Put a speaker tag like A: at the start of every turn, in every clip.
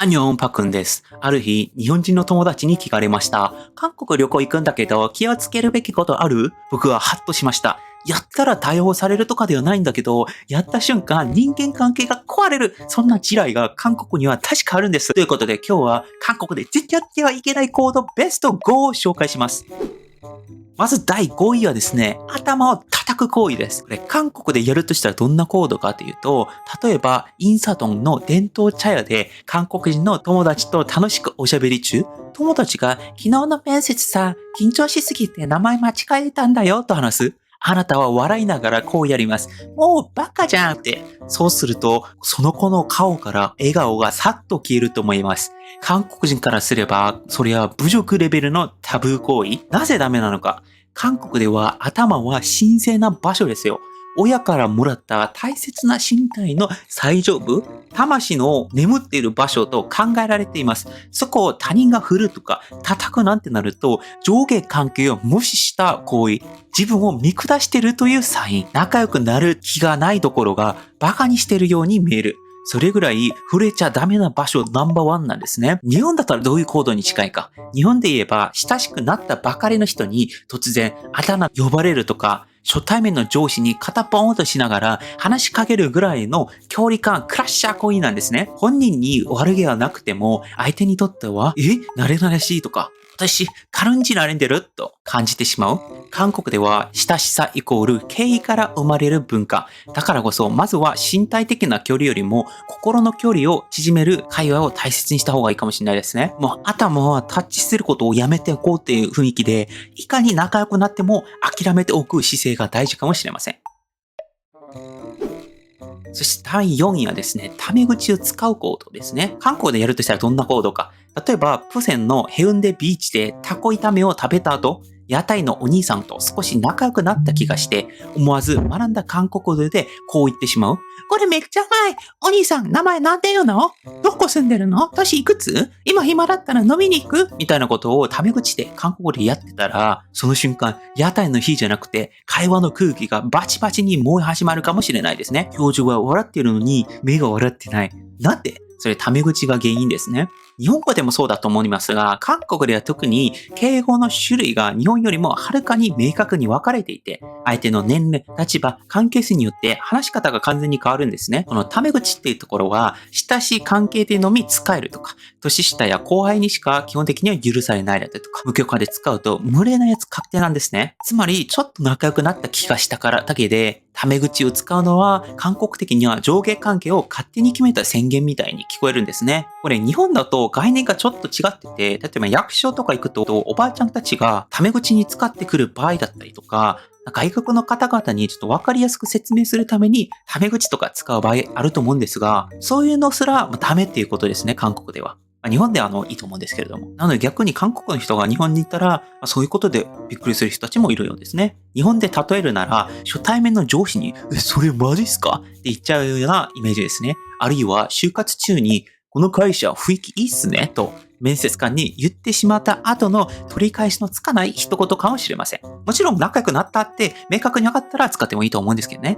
A: アニョンパクンです。ある日、日本人の友達に聞かれました。韓国旅行行くんだけど、気をつけるべきことある？僕はハッとしました。やったら逮捕されるとかではないんだけど、やった瞬間、人間関係が壊れる。そんな地雷が韓国には確かあるんです。ということで今日は韓国で絶対やってはいけない行動ベスト5を紹介します。まず第5位はですね、頭を叩く行為です。これ韓国でやるとしたらどんな行動かというと、例えばインサドンの伝統茶屋で韓国人の友達と楽しくおしゃべり中、友達が昨日の面接さ、緊張しすぎて名前間違えたんだよと話す。あなたは笑いながらこうやります。もうバカじゃんって。そうすると、その子の顔から笑顔がさっと消えると思います。韓国人からすれば、それは侮辱レベルのタブー行為。なぜダメなのか。韓国では頭は神聖な場所ですよ。親からもらった大切な身体の最上部、魂の眠っている場所と考えられています。そこを他人が振るとか叩くなんてなると、上下関係を無視した行為、自分を見下しているというサイン、仲良くなる気がないところが馬鹿にしているように見える。それぐらい触れちゃダメな場所ナンバーワンなんですね。日本だったらどういう行動に近いか。日本で言えば親しくなったばかりの人に突然あだ名呼ばれるとか、初対面の上司に肩ポーンとしながら話しかけるぐらいの距離感クラッシャー行為なんですね。本人に悪気はなくても相手にとっては、慣れ慣れしいとか、私、軽んじられてると感じてしまう。韓国では親しさイコール敬意から生まれる文化。だからこそ、まずは身体的な距離よりも心の距離を縮める会話を大切にした方がいいかもしれないですね。もう頭はタッチすることをやめておこうっていう雰囲気で、いかに仲良くなっても諦めておく姿勢が大事かもしれません。そして第4位はですね、タメ口を使う行動ですね。韓国でやるとしたらどんな行動か。例えば、プセンのヘウンデビーチでタコ炒めを食べた後、屋台のお兄さんと少し仲良くなった気がして、思わず学んだ韓国語でこう言ってしまう。これめっちゃうまい。お兄さん、名前なんて言うの？どこ住んでるの？年いくつ？今暇だったら飲みに行く？みたいなことをタメ口で韓国語でやってたら、その瞬間、屋台の日じゃなくて、会話の空気がバチバチに燃え始まるかもしれないですね。表情は笑っているのに、目が笑ってない。なんで？それタメ口が原因ですね。日本語でもそうだと思いますが、韓国では特に敬語の種類が日本よりもはるかに明確に分かれていて、相手の年齢、立場、関係性によって話し方が完全に変わるんですね。このタメ口っていうところは、親しい関係でのみ使えるとか、年下や後輩にしか基本的には許されないだったりとか、無許可で使うと無礼なやつ確定なんですね。つまり、ちょっと仲良くなった気がしたからだけで、タメ口を使うのは、韓国的には上下関係を勝手に決めた宣言みたいに聞こえるんですね。これ日本だと概念がちょっと違ってて、例えば役所とか行くと、おばあちゃんたちがタメ口に使ってくる場合だったりとか、外国の方々にちょっとわかりやすく説明するために、タメ口とか使う場合あると思うんですが、そういうのすらダメっていうことですね、韓国では。日本ではいいと思うんですけれども。なので逆に韓国の人が日本に行ったら、そういうことでびっくりする人たちもいるようですね。日本で例えるなら、初対面の上司に、それマジっすかって言っちゃうようなイメージですね。あるいは就活中に、この会社雰囲気いいっすねと面接官に言ってしまった後の取り返しのつかない一言かもしれません。もちろん仲良くなったって明確に分かったら使ってもいいと思うんですけどね。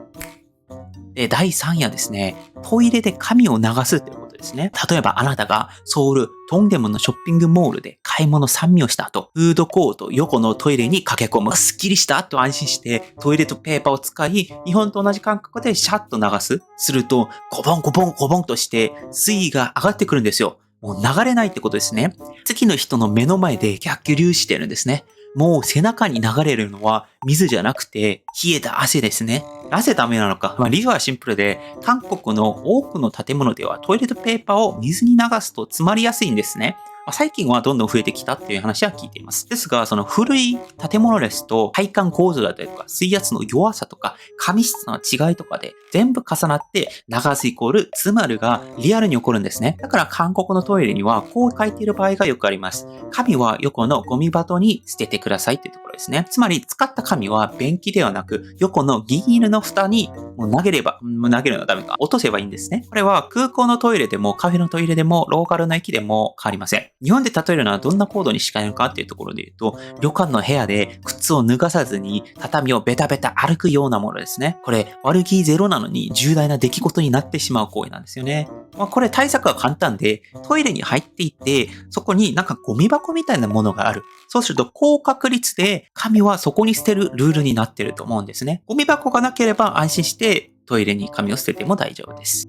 A: で、第3位はですね、トイレで髪を流すっていうことですね。例えばあなたがソウル、トンデムのショッピングモールで買い物3味をした後、フードコート横のトイレに駆け込む。スッキリしたと安心してトイレットペーパーを使い、日本と同じ感覚でシャッと流す。すると、コボンコボンコボンとして水位が上がってくるんですよ。もう流れないってことですね。次の人の目の前で逆流してるんですね。もう背中に流れるのは水じゃなくて冷えた汗ですね。なぜダメなのか。理由はシンプルで、韓国の多くの建物ではトイレットペーパーを水に流すと詰まりやすいんですね。最近はどんどん増えてきたっていう話は聞いています。ですが、その古い建物ですと、配管構造だったりとか、水圧の弱さとか、紙質の違いとかで、全部重なって、流すイコール詰まるがリアルに起こるんですね。だから韓国のトイレにはこう書いている場合がよくあります。紙は横のゴミ箱に捨ててくださいっていうところですね。つまり、使った紙は便器ではなく、横の銀色の蓋にもう投げれば、投げるのはダメか。落とせばいいんですね。これは空港のトイレでもカフェのトイレでもローカルの駅でも変わりません。日本で例えるのはどんな行動に近いのかっていうところで言うと、旅館の部屋で靴を脱がさずに畳をベタベタ歩くようなものですね。これ、悪気ゼロなのに重大な出来事になってしまう行為なんですよね。これ対策は簡単で、トイレに入っていって、そこになんかゴミ箱みたいなものがある。そうすると高確率で紙はそこに捨てるルールになっていると思うんですね。ゴミ箱がなければ安心してトイレに紙を捨てても大丈夫です。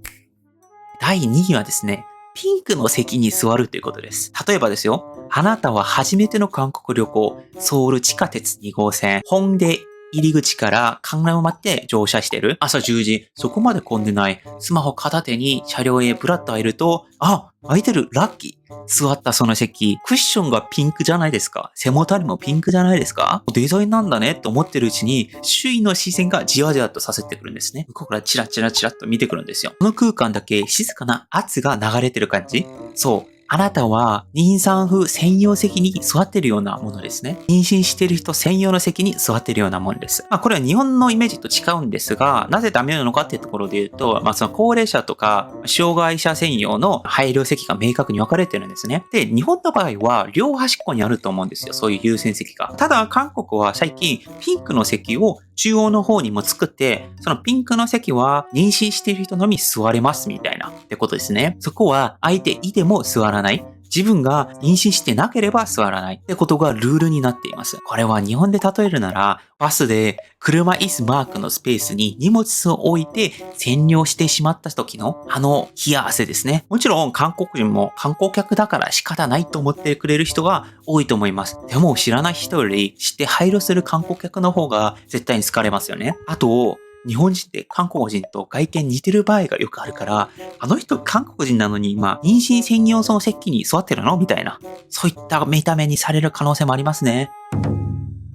A: 第2位はですね、ピンクの席に座るということです。例えばですよ、あなたは初めての韓国旅行、ソウル地下鉄2号線、ホンデ入り口から観覧を待って乗車してる。朝10時、そこまで混んでない。スマホ片手に車両へブラッと入ると、あ、空いてる、ラッキー。座ったその席、クッションがピンクじゃないですか。背もたれもピンクじゃないですか。デザインなんだねと思ってるうちに、周囲の視線がじわじわとさせてくるんですね。向こうからチラチラチラっと見てくるんですよ。この空間だけ静かな圧が流れてる感じ。そう。あなたは妊産婦専用席に座っているようなものですね。妊娠している人専用の席に座っているようなものです。これは日本のイメージと違うんですが、なぜダメなのかっていうところで言うと、その高齢者とか障害者専用の配慮席が明確に分かれてるんですね。で、日本の場合は両端っこにあると思うんですよ。そういう優先席が。ただ、韓国は最近ピンクの席を中央の方にも作って、そのピンクの席は妊娠している人のみ座れますみたいなってことですね。そこは相手いても座らない。自分が妊娠してなければ座らないってことがルールになっています。これは日本で例えるなら、バスで車椅子マークのスペースに荷物を置いて占領してしまった時の冷や汗ですね。もちろん韓国人も観光客だから仕方ないと思ってくれる人が多いと思います。でも知らない人より知って配慮する観光客の方が絶対に好かれますよね。あと、日本人って韓国人と外見似てる場合がよくあるから、あの人韓国人なのに今、妊娠専用その席に座ってるのみたいな。そういった見た目にされる可能性もありますね。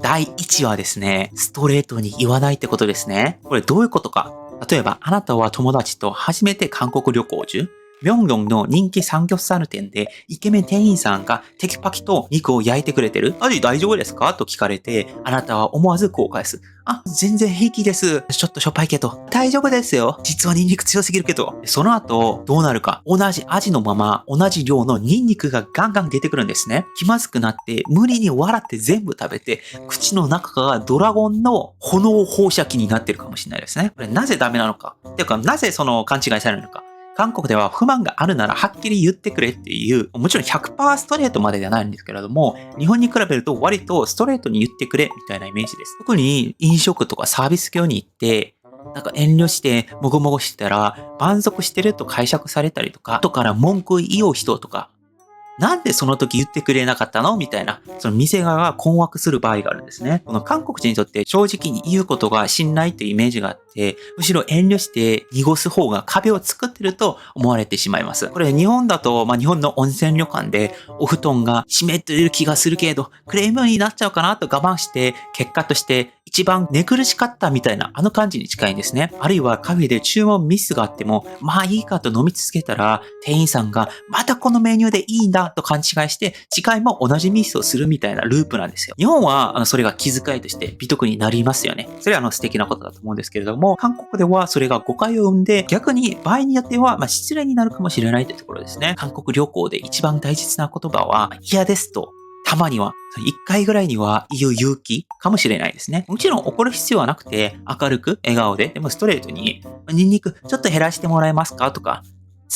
A: 第1はですね、ストレートに言わないってことですね。これどういうことか。例えば、あなたは友達と初めて韓国旅行中、명동の人気サムギョプサル店でイケメン店員さんがテキパキと肉を焼いてくれてる。味大丈夫ですかと聞かれて、あなたは思わずこう返す。あ、全然平気です。ちょっとしょっぱいけど。大丈夫ですよ。実はニンニク強すぎるけど。その後、どうなるか。同じ味のまま、同じ量のニンニクがガンガン出てくるんですね。気まずくなって、無理に笑って全部食べて、口の中がドラゴンの炎放射器になってるかもしれないですね。これなぜダメなのか。っていうか、なぜその勘違いされるのか。韓国では不満があるならはっきり言ってくれっていう、もちろん 100% ストレートまでではないんですけれども、日本に比べると割とストレートに言ってくれみたいなイメージです。特に飲食とかサービス業に行って、なんか遠慮してもごもごしてたら満足してると解釈されたりとか、後から文句言おう人とか、なんでその時言ってくれなかったのみたいな、その店側が困惑する場合があるんですね。この韓国人にとって正直に言うことが信頼というイメージがあって、むしろ遠慮して濁す方が壁を作ってると思われてしまいます。これ日本だと、日本の温泉旅館でお布団が湿っている気がするけど、クレームになっちゃうかなと我慢して、結果として一番寝苦しかったみたいな感じに近いんですね。あるいはカフェで注文ミスがあっても、まあいいかと飲み続けたら、店員さんがまたこのメニューでいいんだと勘違いして、次回も同じミスをするみたいなループなんですよ。日本はそれが気遣いとして美徳になりますよね。それは素敵なことだと思うんですけれども、韓国ではそれが誤解を生んで、逆に場合によっては失礼になるかもしれないというところですね。韓国旅行で一番大切な言葉は、嫌ですと。たまには、一回ぐらいには言う勇気かもしれないですね。もちろん怒る必要はなくて、明るく、笑顔で、でもストレートに、ニンニクちょっと減らしてもらえますかとか、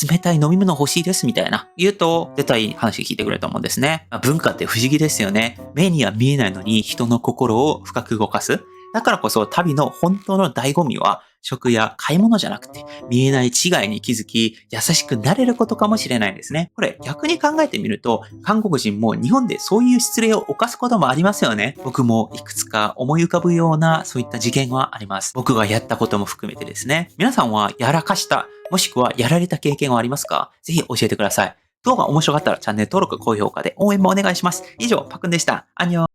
A: 冷たい飲み物欲しいですみたいな言うと、絶対話聞いてくれると思うんですね。文化って不思議ですよね。目には見えないのに人の心を深く動かす。だからこそ旅の本当の醍醐味は、食や買い物じゃなくて、見えない違いに気づき、優しくなれることかもしれないですね。これ逆に考えてみると、韓国人も日本でそういう失礼を犯すこともありますよね。僕もいくつか思い浮かぶようなそういった事件はあります。僕がやったことも含めてですね。皆さんはやらかした、もしくはやられた経験はありますか？ぜひ教えてください。動画面白かったらチャンネル登録、高評価で応援もお願いします。以上、パクンでした。アンニョン。